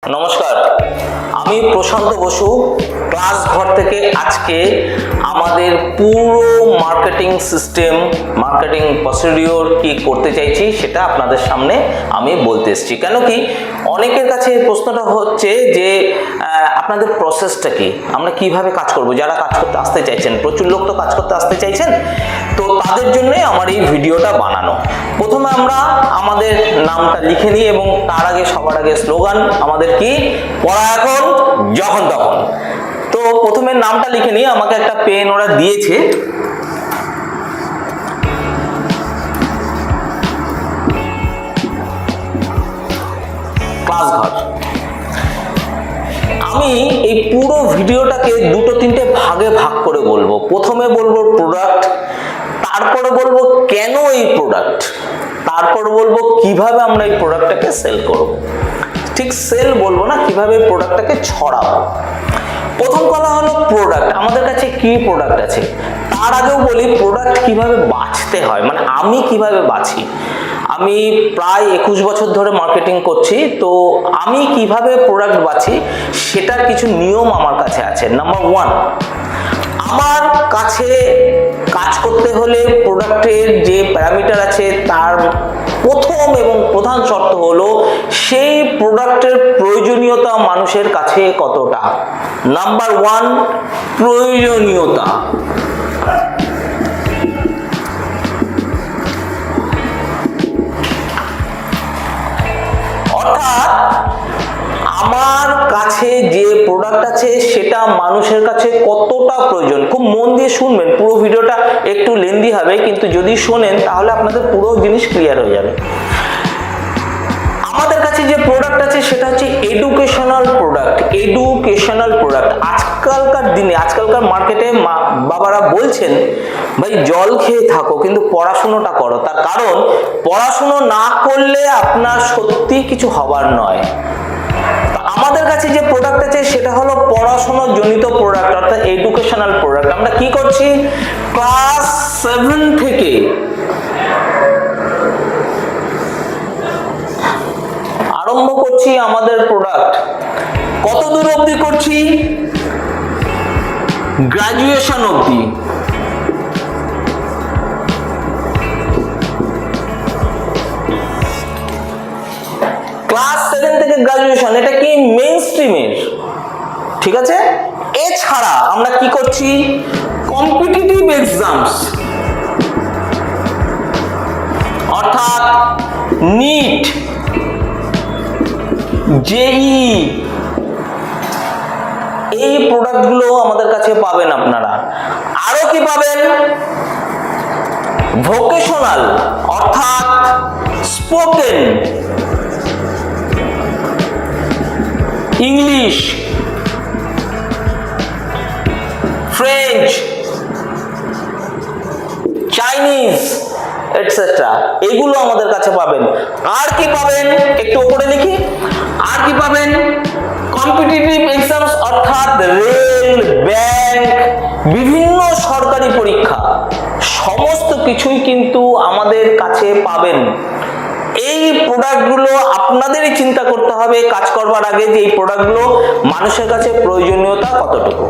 নমস্কার, আমি প্রশান্ত বসু ক্লাস ঘর থেকে আজকে আমাদের পুরো মার্কেটিং সিস্টেম, মার্কেটিং প্রসিডিওর কি করতে চাইছি সেটা আপনাদের সামনে আমি বলতে এসেছি। কেন কি অনেকের কাছে এই প্রশ্নটা হচ্ছে যে আপনাদের প্রসেসটা কি, আমরা কিভাবে কাজ করব। যারা কাজ করতে আসতে চাইছেন, প্রচুর লোক তো কাজ করতে আসতে চাইছেন, তো তাদের জন্যই আমার এই ভিডিওটা বানানো। প্রথমে আমরা আমাদের নামটা লিখে নিই এবং তার আগে সবার আগে স্লোগান আমাদের কি, পড়া এখন যখন তখন। তো প্রথমে নামটা লিখে নিই, আমাকে একটা পেন ওরা দিয়েছে। ক্লাস ঘর। আমি এই পুরো ভিডিওটাকে দুটো তিনটে ভাগে ভাগ করে বলবো। প্রথমে বলবো প্রোডাক্ট, তারপরে বলবো কেন এই প্রোডাক্ট, তারপর বলবো কিভাবে আমরা এই প্রোডাক্টটাকে সেল করব। ঠিক সেল বলবো না, কিভাবে এই প্রোডাক্টটাকে ছড়াবো। প্রথম কথা হলো প্রোডাক্ট, আমাদের কাছে কি প্রোডাক্ট আছে। তার আগেও বলি প্রোডাক্ট কিভাবে বাছতে হয়, মানে আমি কিভাবে বাছি। আমি প্রায় 21 বছর ধরে মার্কেটিং করছি, তো আমি কিভাবে প্রোডাক্ট বাছি সেটার কিছু নিয়ম আমার কাছে আছে। নাম্বার 1, আমার কাছে কাজ করতে হলে প্রোডাক্টের যে প্যারামিটার আছে তার প্রথম এবং প্রধান শর্ত হলো সেই প্রোডাক্টের প্রয়োজনীয়তা মানুষের কাছে কতটা। নাম্বার 1, প্রয়োজনীয়তা। অর্থাৎ আমার কাছে যে প্রোডাক্ট আছে সেটা মানুষের কাছে কতটা প্রয়োজন। খুব মন দিয়ে শুনবেন, পুরো ভিডিওটা একটু লেন্দি হবে, কিন্তু যদি শোনেন তাহলে আপনাদের পুরো জিনিস ক্লিয়ার হয়ে যাবে। আমাদের কাছে যে প্রোডাক্ট আছে সেটা হচ্ছে এডুকেশনাল প্রোডাক্ট। এডুকেশনাল প্রোডাক্ট আজকালকার দিনে, আজকালকার মার্কেটে বাবারা বলছেন ভাই জল খেয়ে থাকো কিন্তু পড়াশুনোটা করো। তার কারণ পড়াশুনো না করলে আপনার সত্যি কিছু হবার নয়। আমাদের কাছে যে প্রোডাক্ট আছে সেটা হলো পড়াশোনা জনিত প্রোডাক্ট, অর্থাৎ এডুকেশনাল প্রোডাক্ট। আমরা কি করছি, ক্লাস 7 থেকে আরম্ভ করছি আমাদের প্রোডাক্ট। কত দূর অবধি করছি, গ্রাজুয়েশন অবধি। ক্লাস 7 থেকে গ্রাজুয়েশন, এটা কি মেইন স্ট্রিমের, ঠিক আছে। এছাড়া আমরা কি করছি, কম্পিটিটিভ এক্সামস, অর্থাৎ নিট, জেই, এই প্রোডাক্টগুলো আমাদের কাছে পাবেন আপনারা। আরো কি পাবেন, ভোকেশনাল, অর্থাৎ spoken English, French, Chinese etcetera, এগুলো আমাদের কাছে পাবেন। আর কি পাবেন, একটু উপরে লিখি, আর কি পাবেন, কম্পিটিটিভ এক্সামস, অর্থাৎ রেল, ব্যাংক, বিভিন্ন সরকারি পরীক্ষা, সমস্ত কিছুই কিন্তু আমাদের কাছে পাবেন। এই প্রোডাক্টগুলো আপনাদেরই চিন্তা করতে হবে কাজ করবার আগে যে এই প্রোডাক্টগুলো মানুষের কাছে প্রয়োজনীয়তা কতটুকু।